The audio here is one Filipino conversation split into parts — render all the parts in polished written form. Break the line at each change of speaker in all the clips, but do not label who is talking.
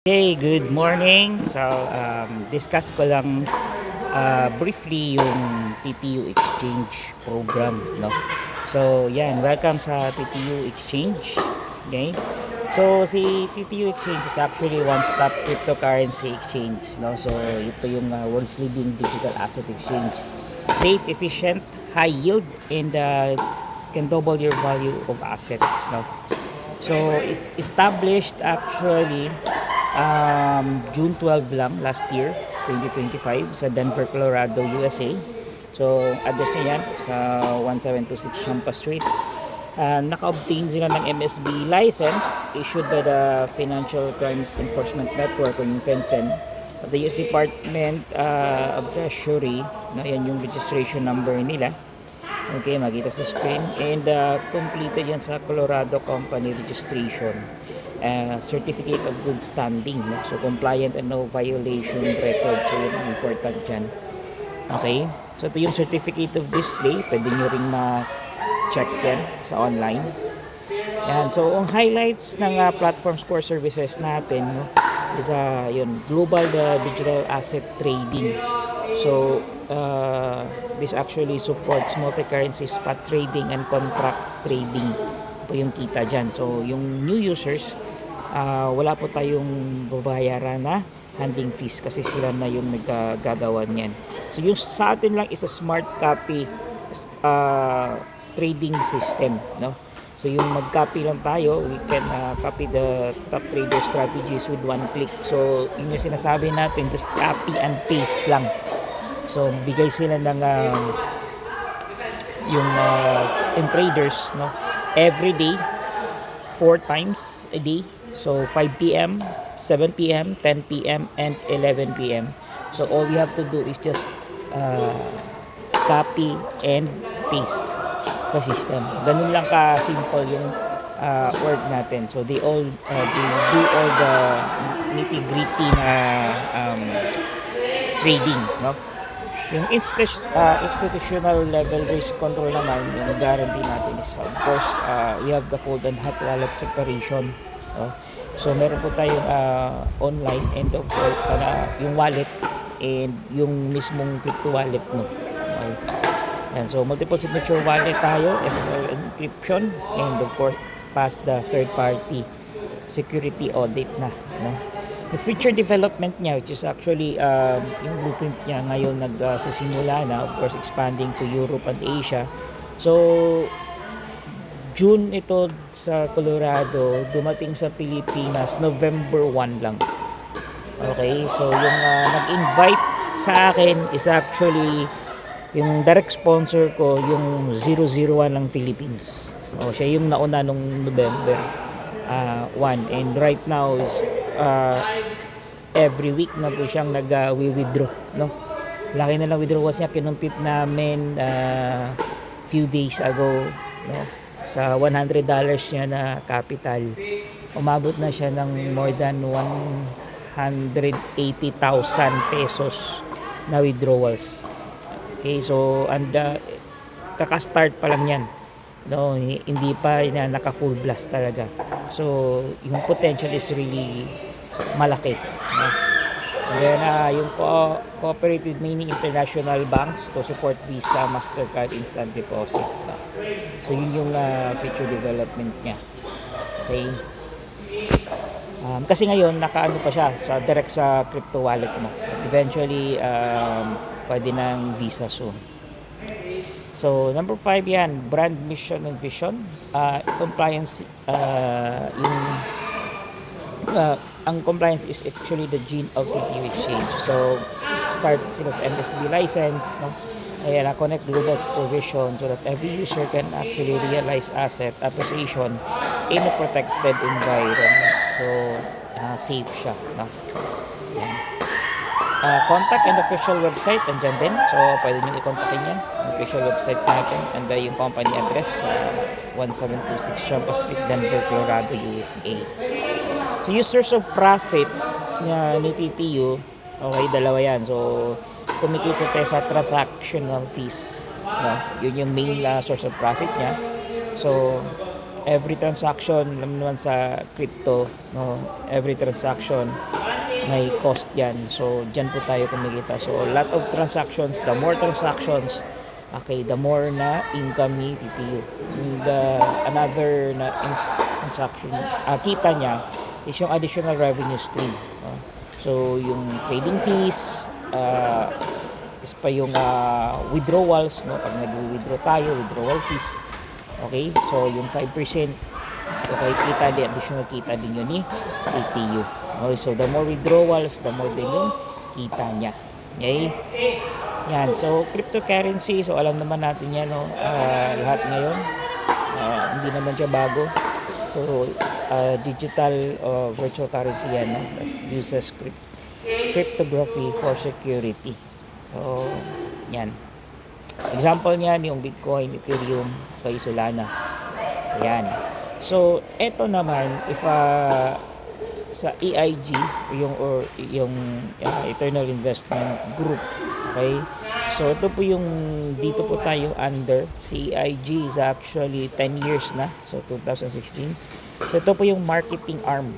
Hey, good morning. So, discuss ko lang briefly yung TPU Exchange program, no? So, yan, welcome sa TPU Exchange. Okay? So, si TPU Exchange is actually one-stop cryptocurrency exchange, no? So, ito yung world's leading digital asset exchange. Safe, efficient, high yield, and can double your value of assets, no? So, it's established actually June 12 lang last year, 2025 sa Denver, Colorado, USA. So, address niya yan sa 1726 Champa Street. Naka-obtain sila ng MSB license issued by the Financial Crimes Enforcement Network o yung FENCEN of the US Department of Treasury. Na yan yung registration number nila. Okay, makita sa screen. And completed yan sa Colorado Company Registration. Certificate of good standing, no? So compliant and no violation record. So yun ang important dyan. Okay, so ito yung certificate of display, pwede nyo ring ma-check yan sa online. Yan, so ang highlights ng platform core services natin, no, is yun, global digital asset trading. So this actually supports multi-currency spot trading and contract trading. Ito yung kita dyan. So yung new users, wala po tayong babayaran na handling fees kasi sila na yung naggagawa niyan. So yung sa atin lang is a smart copy trading system, no? So yung mag-copy lang tayo, we can copy the top trader strategies with one click. So yun yung sinasabi natin, just copy and paste lang. So bigay sila ng yung traders, no, every day 4 times a day. So 5 p.m., 7 p.m., 10 p.m., and 11 p.m. So all you have to do is just copy and paste the system. Ganun lang ka-simple yung work natin. So they do all the nitty-gritty na trading, no? Yung institutional level risk control naman, yung guarantee natin is of course, we have the cold and hot wallet separation. So meron po tayong online and of course yung wallet and yung mismong crypto wallet mo. Okay. And so multiple signature wallet tayo, SSL encryption, and of course pass the third party security audit na, no? The future development niya, which is actually yung blueprint niya ngayon nagsisimula na, of course expanding to Europe and Asia. So June ito sa Colorado, dumating sa Pilipinas November 1 lang. Okay, so yung nag-invite sa akin is actually yung direct sponsor ko, yung 001 ng Philippines. So siya yung nauna nung November 1, and right now is every week na po siyang nag-withdraw, no? Laki na lang withdrawals niya, kinumpit namin few days ago, no? Sa $100 niya na capital, umabot na siya ng more than 180,000 pesos na withdrawals. Okay, so and kaka-start pa lang yan, no? Hindi pa na naka full blast talaga. So yung potential is really malaki, no? And then yung cooperated meaning international banks to support Visa, Mastercard instant deposit, no? So yun yung future development niya. Okay, kasi ngayon nakaano pa siya sa direct sa crypto wallet mo, but eventually pwede ng Visa soon. So number 5 yan, brand mission and vision, compliance. Ang compliance is actually the gene of TPU Exchange. So start sila sa MSB license, no? Ayan, connect global supervision so that every user can actually realize asset appreciation in a protected environment. So safe siya, no? Ayan. Contact and official website andyan din, so pwede nyo i-contactin yan, official website natin, and yung company address 1726 Champa Street, Denver, Colorado, USA. So yung source of profit ni TPU, okay, dalawa yan. So kumikita tayo sa transactional fees, no? Yun yung main source of profit niya. So every transaction, alam naman sa crypto, no, every transaction may cost yan. So, dyan po tayo kumikita. So, a lot of transactions, the more transactions, okay, the more na income ni TPU. And another na transaction, kita niya is yung additional revenue stream. No? So, yung trading fees, is pa yung withdrawals, no? Pag nag-withdraw tayo, withdrawal fees. Okay? So, yung 5%, okay, kita din, additional kita din yun ni TPU. Okay, so the more withdrawals, the more din yung kita niya. Okay? Yan. So, cryptocurrency, so alam naman natin yan, no? Lahat ngayon, hindi naman siya bago. So, digital virtual currency yan, no? That uses cryptography for security. So, yan. Example niyan, yung Bitcoin, Ethereum, kay Solana. Ayan. So, eto naman, if sa EIG, yung Eternal Investment Group, okay? So, ito po yung, dito po tayo under, si EIG is actually 10 years na, so 2016. So, ito po yung marketing arm,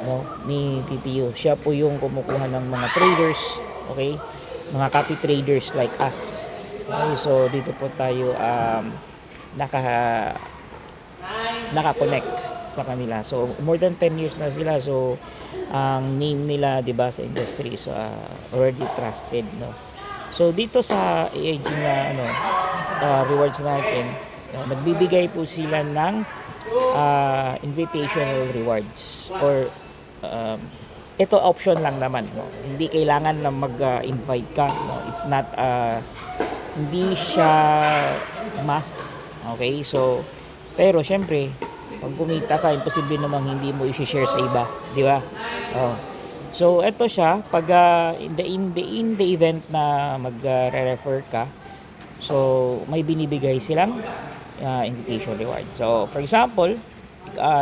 no, ni TPU. Siya po yung kumukuha ng mga traders, okay? Mga copy traders like us. Okay, so dito po tayo naka-connect sa kanila. So more than 10 years na sila. So ang name nila, 'di ba, sa industry is already trusted, no. So dito sa AIG na rewards natin, nagbibigay po sila ng invitational rewards or ito option lang naman, no? Hindi kailangan na mag-invite ka, no? It's not hindi siya must. Okay? So, pero syempre, pag kumita ka, imposible namang hindi mo i-share sa iba, di ba? So, ito siya, pag in the event na mag-refer ka, so may binibigay silang invitation reward. So, for example,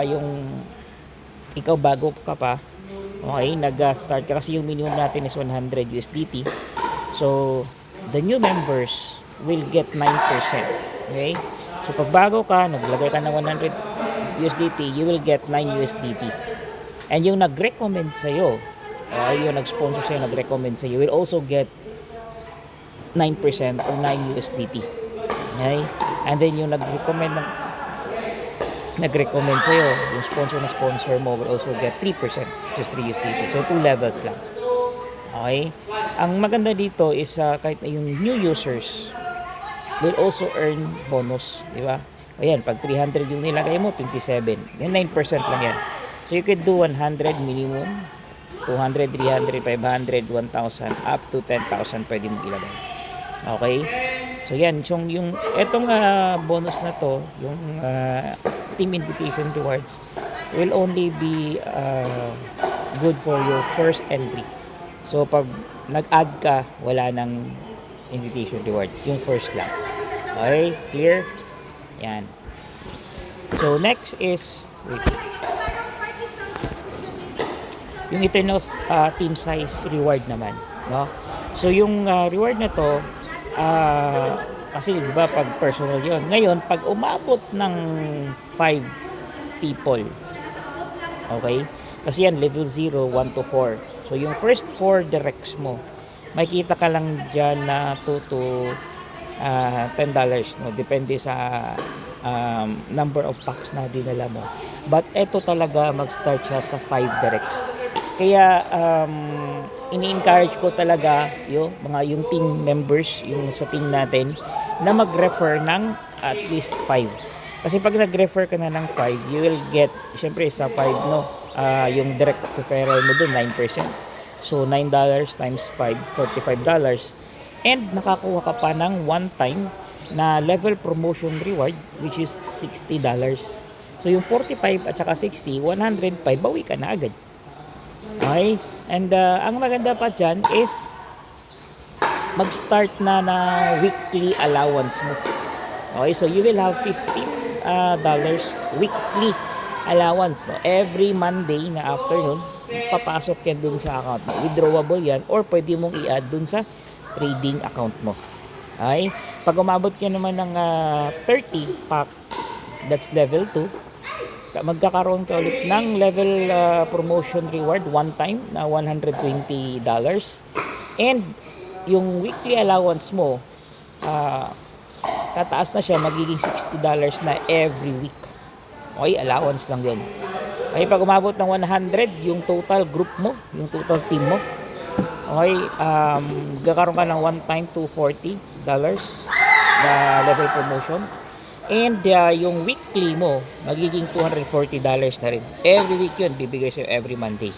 yung ikaw bago ka pa, okay, nag-start ka kasi yung minimum natin is 100 USDT. So, the new members will get 9%. Okay? So, pag bago ka, naglagay ka ng 100 USDT, you will get 9 USDT. And yung nag-recommend sa'yo, yung nag-sponsor sa'yo, nag-recommend sa'yo, will also get 9% or 9 USDT. Okay? And then yung nag-recommend sa'yo, yung sponsor na sponsor mo will also get 3%, just 3 USDT. So, 2 levels lang. Okay? Ang maganda dito is kahit yung new users will also earn bonus, di ba? Ayan, pag 300 yung nilagay mo, 27. Then 9% lang yan. So you could do 100 minimum, 200, 300, 500, 1,000, up to 10,000 pwede mo ilagay. Okay? So yan, yung etong bonus na to, yung team invitation rewards will only be good for your first entry. So, pag nag-add ka, wala nang invitation rewards. Yung first lang. Okay? Clear? Yan. So, next is yung Eternal team size reward naman. No? So, yung reward na to, kasi diba, pag personal yon. Ngayon, pag umabot ng 5 people, okay? Kasi yan, level 0, 1 to 4. So, yung first 4 directs mo, makikita ka lang dyan na 2 to $10, no? Depende sa number of packs na dinala mo. But eto talaga, mag-start siya sa 5 directs. Kaya, ini-encourage ko talaga yung team members, yung sa team natin, na mag-refer ng at least 5. Kasi pag nag-refer ka na ng 5, you will get, syempre sa 5, no, yung direct referral mo dun, 9%. So, $9 times 5, $45. And nakakuha ka pa ng one-time na level promotion reward, which is $60. So, yung 45 at saka 60, 105, bawi ka na agad. Okay? And ang maganda pa dyan is mag-start na weekly allowance mo. Okay? So, you will have $15 weekly allowance. So, every Monday na afternoon, papasok yan dun sa account mo. Withdrawable yan or pwede mong i-add dun sa trading account mo. Okay? Pag umabot ka naman ng 30 packs, that's level 2. magkakaroon ka ulit ng level promotion reward one time na $120. And yung weekly allowance mo, tataas na siya, magiging $60 na every week. Okay, allowance lang yun. Okay, pag umabot ng 100, yung total group mo, yung total team mo, okay, magkakaroon ka ng one time $240 na level promotion. And yung weekly mo, magiging $240 na rin. Every week yun, bibigay sa'yo every Monday.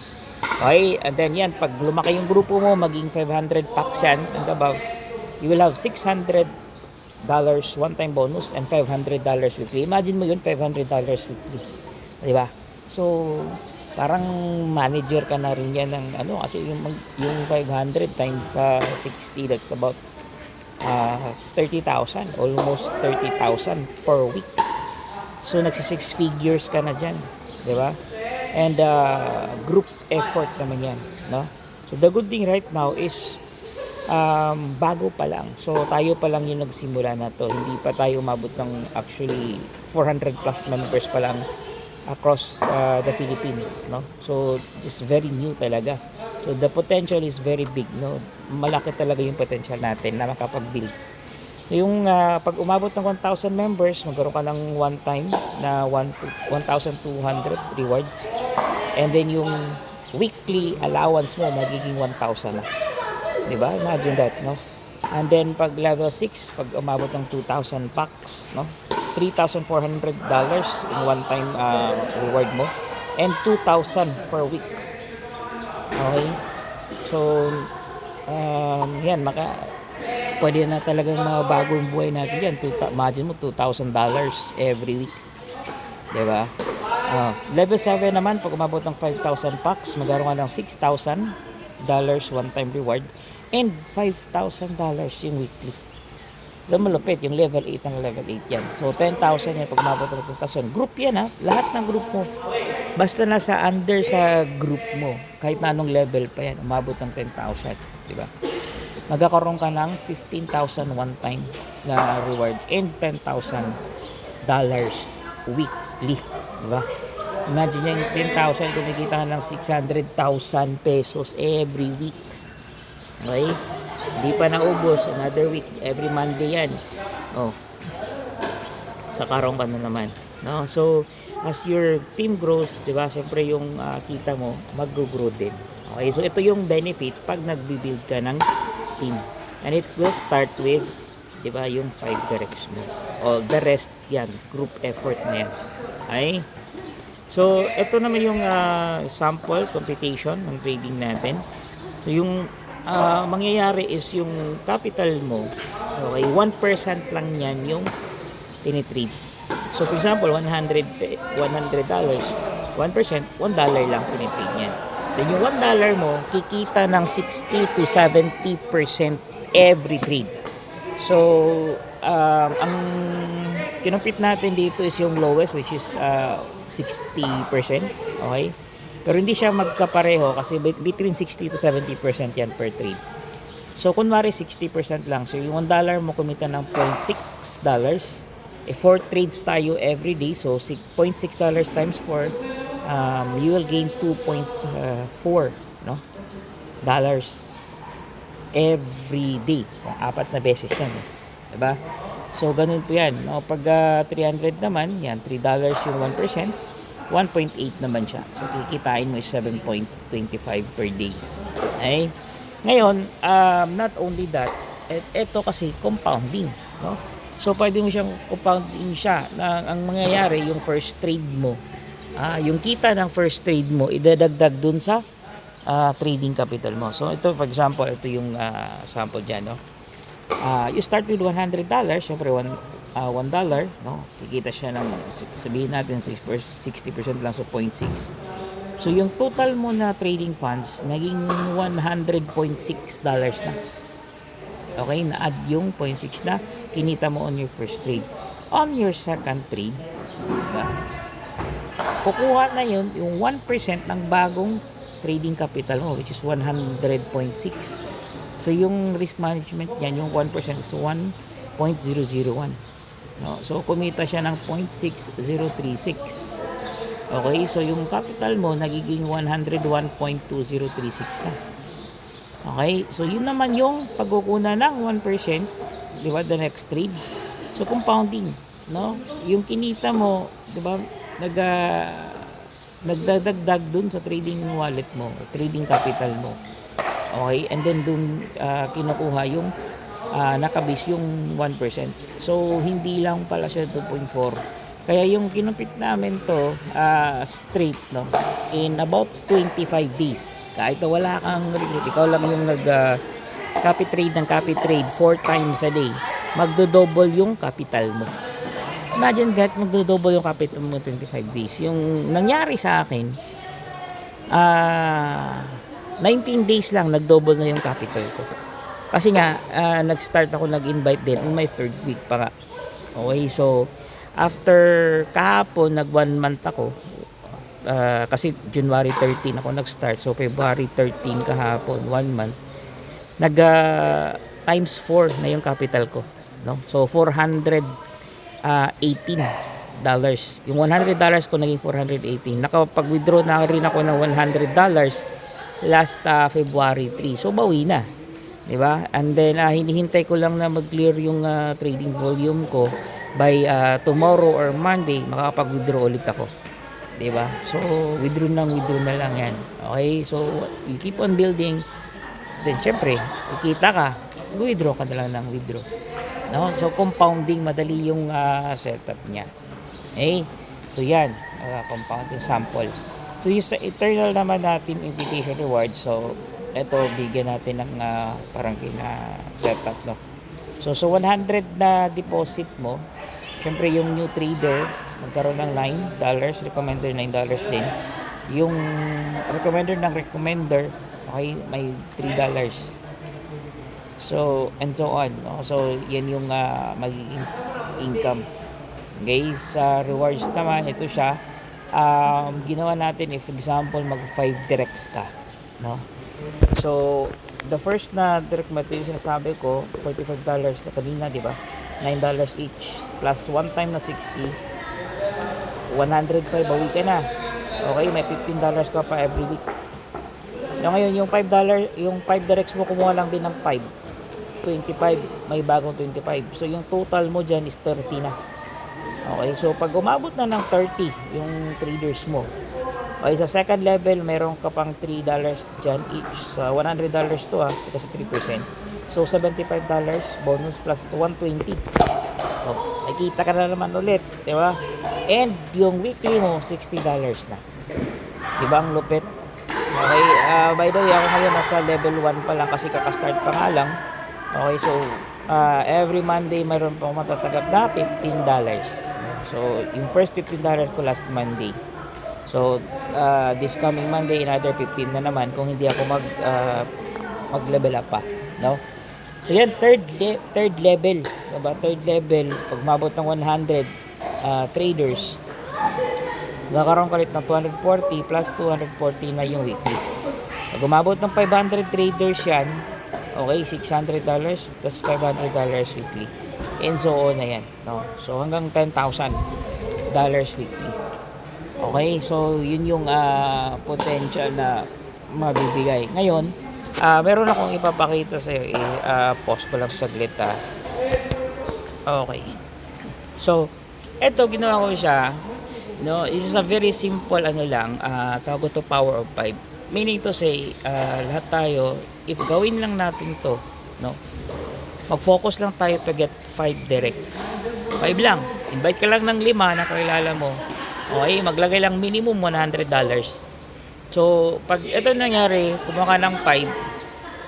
Okay, and then yan, pag lumaki yung grupo mo, maging 500 packs yan and above, you will have $600 one-time bonus and $500 weekly. Imagine mo yun, $500 weekly. Diba? So, parang manager ka na rin yan ng ano, kasi yung 500 times 60, that's about 30,000, almost 30,000 per week. So, nagsa 6 figures ka na dyan. Diba? And group effort naman yan, no? So, the good thing right now is bago pa lang. So, tayo pa lang yung nagsimula na to. Hindi pa tayo umabot ng actually 400 plus members pa lang across the Philippines, no? So, just very new talaga. So, the potential is very big, no? Malaki talaga yung potential natin na makapag-build. Yung pag umabot ng 1,000 members, magkaroon ka ng one time na 1,200 rewards. And then yung weekly allowance mo magiging 1,000 na. Diba? Imagine that, no? And then pag level 6, pag umabot ng 2,000 packs, no? $3,400 in one time reward mo. And 2,000 per week. Okay? So, yan, pwede na talagang mga bagong buhay natin yan. Imagine mo, $2,000 every week. Diba? Level 7 naman, pag umabot ng 5,000 packs, magkaroon ka ng $6,000 one-time reward and $5,000 yung weekly. Alam mo, malupit, yung level 8 ng level 8 yan. So, 10,000 yan pag umabot ng 10,000. Group yan, ha? Lahat ng group mo. Basta nasa under sa group mo, kahit na anong level pa yan, umabot ng 10,000. Diba? Magkakaroon ka ng 15,000 one-time na reward and $10,000 weekly. Diba? Imagine yung 10,000, kumikita ka ng 600,000 pesos every week. Okay? Hindi pa naubos, another week, every Monday yan. Oh. Kakaroon ka na naman. No? So, as your team grows, diba, siyempre yung kita mo, mag-grow din. Okay? So, ito yung benefit pag nag-build ka ng team. And it will start with, diba, yung 5 directs mo. All the rest, yan, group effort na yan. Okay? So, ito naman yung sample computation ng trading natin. So, yung mangyayari is yung capital mo, okay, 1% lang yan yung tinitrade. So, for example, $100, 1%, $1 lang tinitrade yan. Then, yung $1 mo, kikita ng 60 to 70% every trade. So, ang kinumpit natin dito is yung lowest, which is 60%. Okay? Pero hindi siya magkapareho kasi between 60 to 70% yan per trade. So, kunwari 60% lang. So, yung $1 mo kumita ng $0.6. 4 trades tayo every day. So, $0.6 times 4, you will gain 2.4 no? Dollars every day. Kung 4 na beses yan. Diba? So, ganun po yan. No? Pag 300 naman, yan, $3 yung 1%. 1.8 naman siya. So, kikitain mo is 7.25 per day. Okay? Ngayon, not only that, ito kasi compounding. No? So, pwede mo siyang compounding siya. Ang mangyayari, yung first trade mo, yung kita ng first trade mo, idadagdag dun sa trading capital mo. So, ito, for example, ito yung sample dyan. No? You start with $100, syempre $1, no? Kikita siya ng, sabihin natin 60% lang, so 0.6. So yung total mo na trading funds naging $100.6 na. Okay, na-add yung 0.6 na kinita mo on your first trade. On your second trade, diba? Kukuha na yun yung 1% ng bagong trading capital mo, which is 100.6. So yung risk management yan, yung 1% is 1.001. No? So kumita siya ng 0.6036. Okay, so yung capital mo nagiging 101.2036 na. Okay, so yun naman yung pagkukuna ng 1%, di ba, the next trade. So compounding, no? Yung kinita mo, di ba, nagdadagdag dun sa trading wallet mo, trading capital mo. Okay, and then dun kinukuha yung nakabase yung 1%. So hindi lang pala siya 2.4. Kaya yung kinumpit namin to straight, no, in about 25 days. Kahit na wala kang recruit, ikaw lang yung copy trade ng copy trade 4 times a day, magdo-double yung capital mo. Imagine that, magdo-double yung capital mo 25 days. Yung nangyari sa akin, 19 days lang nag-double na yung capital ko. Kasi nga, nag-start ako, nag-invite din in my third week pa nga. Okay, so after kahapon, nag 1 month ako. Kasi January 13 ako nag-start. So February 13 kahapon, 1 month. Times 4 na yung capital ko. No? So $418. Yung $100 ko naging 418. Nakapag-withdraw na rin ako ng $100 last February 3. So bawi na. 'Di ba? And then hinihintay ko lang na mag-clear yung trading volume ko by tomorrow or Monday, makakapag-withdraw ulit ako. 'Di ba? So withdraw na lang 'yan. Okay? So you keep on building. Then syempre, ikita ka, withdraw ka na lang ng withdraw. No? So compounding, madali yung setup niya. Okay? So yan, compounding sample. So yung sa eternal naman natin invitation reward, so ito bigyan natin ng parang setup, no. So 100 na deposit mo, syempre yung new trader magkaroon ng $9, recommender $9 din. Yung recommender ng recommender, okay, may $3. So and so on, no? So yan yung magiging income. Okay, sa rewards naman, ito siya. Ginawa natin, if example mag 5 directs ka, no? So the first na direct material sinasabi ko, $45 na kanina, di ba? $9 each plus one time na 60, 105, bawi ka na. Okay, may $15 ka pa every week. Na ngayon yung $5, yung 5 directs mo, kumuha lang din ng 5, 25, may bagong 25. So yung total mo dyan is 30 na. Okay, so pag umabot na ng 30 yung traders mo, okay, sa second level meron ka pang $3 dyan each. Sa $100 to kasi 3%. So $75 bonus plus 120. So nakita ka na naman ulit, di ba? And yung weekly mo $60 na. Di ba ang lupit? Okay, by the way, ako ngayon nasa level 1 pa lang kasi kakastart pa nga lang. Okay, so every Monday mayroon pa akong matatanggap na $15. So yung first $15 ko last Monday. So this coming Monday another 15 na naman kung hindi ako mag-level up pa, no? So yan, third level, diba? Third level, pag mabot ng 100 traders, nagkaroon ka ulit ng 240 plus 240 na yung weekly. Pag umabot ng 500 traders yan, okay, $600 plus $500 weekly. And so on na yan, no? So hanggang $10,000 weekly. Okay, so yun yung potential na mabibigay. Ngayon, meron akong ipapakita sa iyo. Pause ko lang saglit. Okay. So, eto ginawa ko siya. No, this is a very simple tawag to power of 5. Meaning to say, lahat tayo, if gawin lang natin to, no, mag-focus lang tayo to get 5 directs. 5 lang. Invite ka lang ng 5 na kakilala mo. Okay, maglagay lang minimum $100. So, pag ito nangyari, kumuha ka ng 5,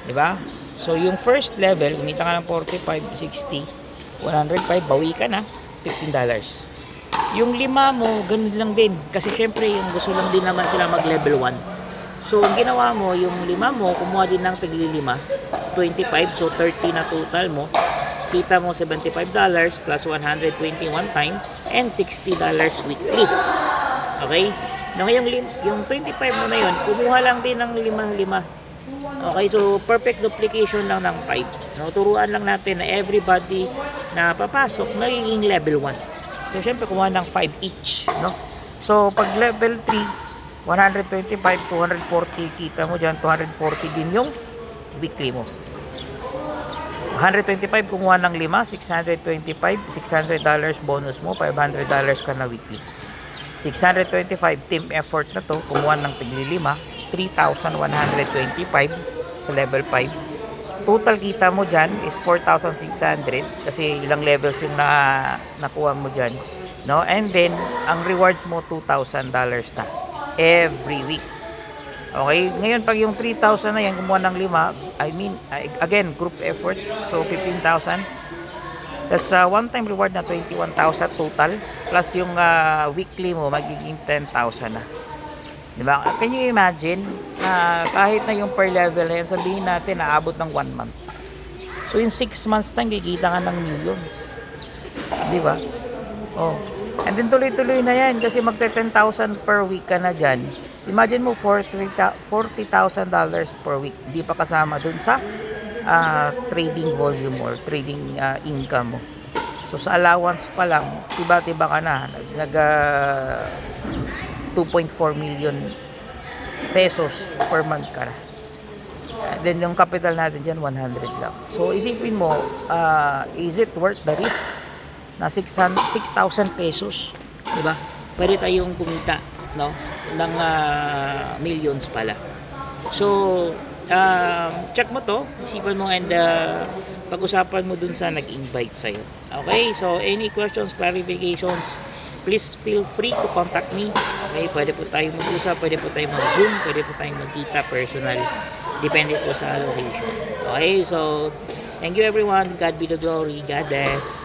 di ba? So, yung first level, kumita ka ng 45, 60, 105, bawi ka na, $15. Yung 5 mo, ganun lang din. Kasi syempre, yung gusto lang din naman sila mag-level 1. So, ang ginawa mo, yung 5 mo, kumuha din ng tigli 5, 25, so 30 na total mo. Kita mo $75 plus 120 one time and $60 weekly. Okay? Na yung 25 mo na yun, kumuha lang din ng 5. Okay, so perfect duplication lang ng 5. No, turuan lang natin na everybody na papasok magiging level 1. So syempre kumuha ng 5 each, no? So, pag level 3, 125, 240, kita mo dyan, 240 din yung weekly mo. 125 kumuha ng 5, 625, $600 bonus mo, $500 ka na weekly. 625 team effort na to, kumuha ng tigli 5, 3,125 sa level 5. Total kita mo dyan is 4,600 kasi ilang levels yung nakuha mo dyan, no? And then ang rewards mo $2,000 na every week. Okay, ngayon pag yung 3,000 na yan kumuha ng 5, again group effort, so 15,000. That's a one-time reward na 21,000 total plus yung weekly mo magiging 10,000 na. Diba? Can you imagine kahit na yung per level na yan, sabihin natin naabot ng 1 month. So in 6 months time kikita ka ng millions. Diba? Oh. And then tuloy-tuloy na yan kasi magte 10,000 per week ka na dyan. So imagine mo $40,000 per week. Hindi pa kasama dun sa trading volume or trading income mo. So sa allowance pa lang, tiba-tiba ka na. Nag 2.4 million pesos per month ka na. Then yung capital natin dyan, 100 lang. So isipin mo, is it worth the risk na 6,000 pesos? Diba? Pwede tayong kumita, no? Ng millions pala. So, check mo to, isipan mo and pag-usapan mo dun sa nag-invite sa'yo. Okay, so any questions, clarifications, please feel free to contact me. Okay, pwede po tayong mag-usap, pwede po tayong mag-zoom, pwede po tayong magkita personal. Depende po sa location. Okay, so thank you everyone. God be the glory. God bless.